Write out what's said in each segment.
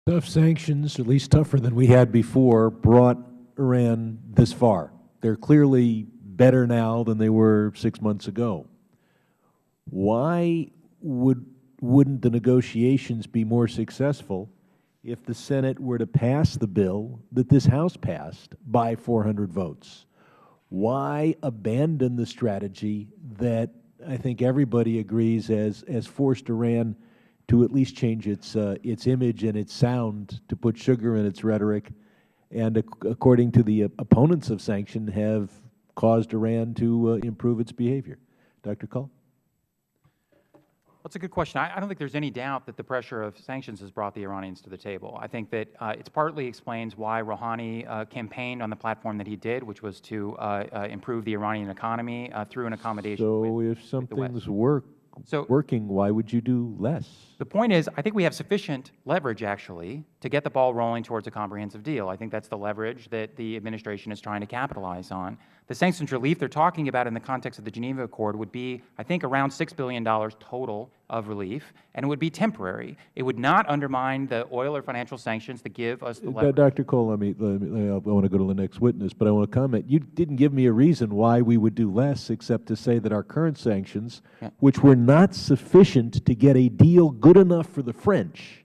Tough sanctions, at least tougher than we had before, brought Iran this far. They're clearly better now than they were 6 months ago. Why wouldn't the negotiations be more successful if the Senate were to pass the bill that this House passed by 400 votes? Why abandon the strategy that I think everybody agrees has forced Iran to at least change its image and its sound, to put sugar in its rhetoric, and according to the opponents of sanction, have caused Iran to improve its behavior? Dr. Kuhl? That's a good question. I don't think there's any doubt that the pressure of sanctions has brought the Iranians to the table. I think that it partly explains why Rouhani campaigned on the platform that he did, which was to improve the Iranian economy through an accommodation with if something's the West. working, why would you do less? The point is, I think we have sufficient leverage, actually, to get the ball rolling towards a comprehensive deal. I think that's the leverage that the administration is trying to capitalize on. The sanctions relief they're talking about in the context of the Geneva Accord would be, I think, around $6 billion total of relief, and it would be temporary. It would not undermine the oil or financial sanctions that give us the leverage. Dr. Kuhl, I want to go to the next witness, but I want to comment. You didn't give me a reason why we would do less, except to say that our current sanctions, which were not sufficient to get a deal good enough for the French,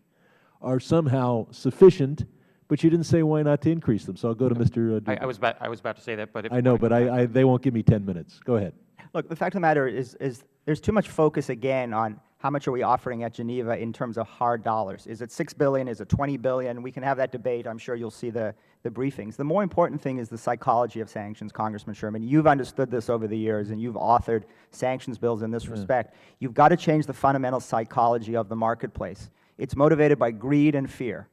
are somehow sufficient, but you didn't say why not to increase them. So I'll go to Mr. Dubowitz. I was about to say that, but if I know, but they won't give me 10 minutes. Go ahead. Look, the fact of the matter is there's too much focus again on how much are we offering at Geneva in terms of hard dollars. Is it $6 billion? Is it $20 billion? We can have that debate. I'm sure you'll see the briefings. The more important thing is the psychology of sanctions, Congressman Sherman. You've understood this over the years, and you've authored sanctions bills in this respect. You've got to change the fundamental psychology of the marketplace. It's motivated by greed and fear.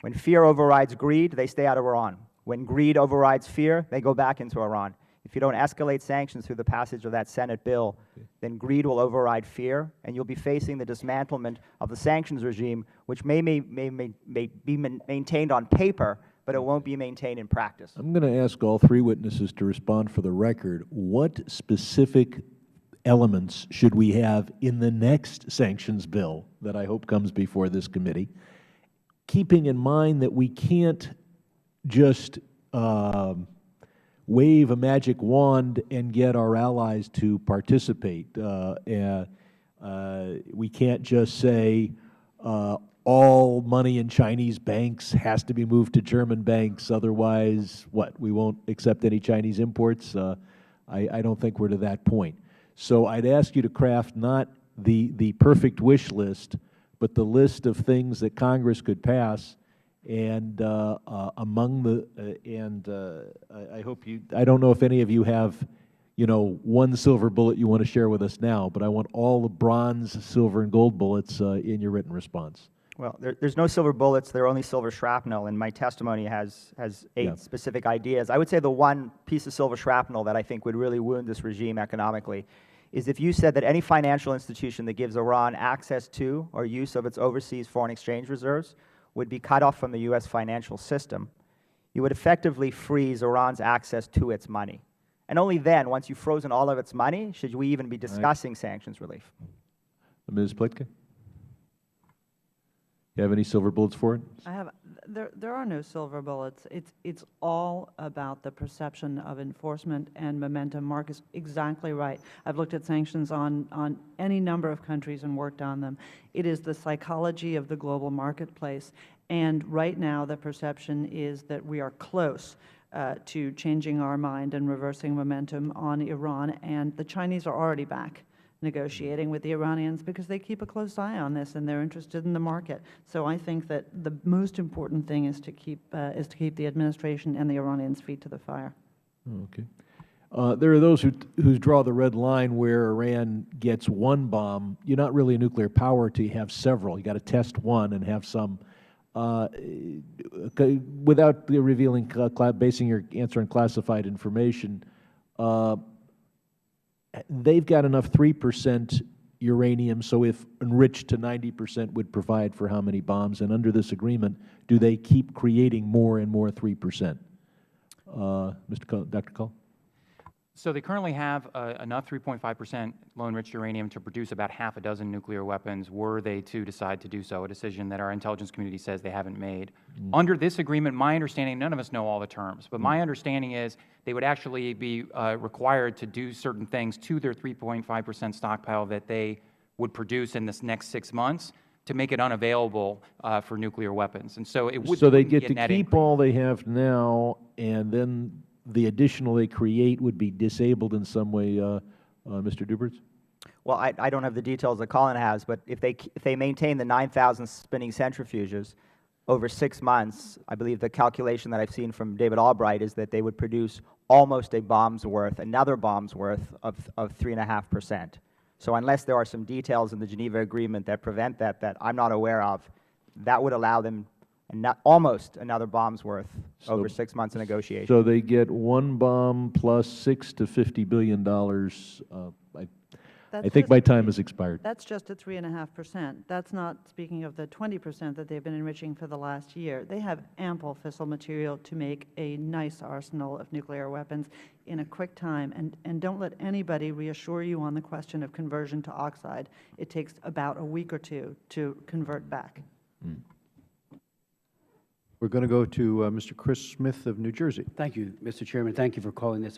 When fear overrides greed, they stay out of Iran. When greed overrides fear, they go back into Iran. If you don't escalate sanctions through the passage of that Senate bill, then greed will override fear, and you'll be facing the dismantlement of the sanctions regime, which may be maintained on paper, but it won't be maintained in practice. I'm going to ask all three witnesses to respond for the record. What specific elements should we have in the next sanctions bill that I hope comes before this committee, keeping in mind that we can't just wave a magic wand and get our allies to participate. We can't just say all money in Chinese banks has to be moved to German banks, otherwise, what, we won't accept any Chinese imports? I don't think we're to that point. So I'd ask you to craft not the perfect wish list, but the list of things that Congress could pass. And among the I hope you, I don't know if any of you have, one silver bullet you want to share with us now, but I want all the bronze, silver, and gold bullets in your written response. Well, there's no silver bullets. There are only silver shrapnel, and my testimony has 8 specific ideas. I would say the one piece of silver shrapnel that I think would really wound this regime economically is if you said that any financial institution that gives Iran access to or use of its overseas foreign exchange reserves would be cut off from the U.S. financial system, you would effectively freeze Iran's access to its money. And only then, once you've frozen all of its money, should we even be discussing sanctions relief. Ms. Pletka? You have any silver bullets for it? I have. There are no silver bullets. It's all about the perception of enforcement and momentum. Mark is exactly right. I've looked at sanctions on any number of countries and worked on them. It is the psychology of the global marketplace. And right now, the perception is that we are close to changing our mind and reversing momentum on Iran. And the Chinese are already back negotiating with the Iranians because they keep a close eye on this and they're interested in the market. So I think that the most important thing is to keep the administration and the Iranians' feet to the fire. Okay. There are those who draw the red line where Iran gets one bomb. You're not really a nuclear power to have several. You got to test one and have some. Without revealing, basing your answer on classified information, they've got enough 3% uranium, so if enriched to 90% would provide for how many bombs? And under this agreement, do they keep creating more and more 3%? Dr. Kuhl? So they currently have enough 3.5% low-enriched uranium to produce about half a dozen nuclear weapons were they to decide to do so, a decision that our intelligence community says they haven't made. Under this agreement, my understanding, none of us know all the terms, but my understanding is they would actually be required to do certain things to their 3.5% stockpile that they would produce in this next 6 months to make it unavailable for nuclear weapons. And so it would So they wouldn't be get a to net keep increase. all they have now, and then the additional they create would be disabled in some way, Mr. Dubowitz? Well, I don't have the details that Colin has, but if they maintain the 9,000 spinning centrifuges over 6 months, I believe the calculation that I've seen from David Albright is that they would produce almost a bomb's worth, another bomb's worth of 3.5%. So unless there are some details in the Geneva Agreement that prevent that I'm not aware of, that would allow them almost another bomb's worth over 6 months of negotiation. So they get one bomb plus $6 to $50 billion. I think my time has expired. That's just at 3.5%. That's not speaking of the 20% that they've been enriching for the last year. They have ample fissile material to make a nice arsenal of nuclear weapons in a quick time. And don't let anybody reassure you on the question of conversion to oxide. It takes about a week or two to convert back. We're going to go to Mr. Chris Smith of New Jersey. Thank you, Mr. Chairman. Thank you for calling this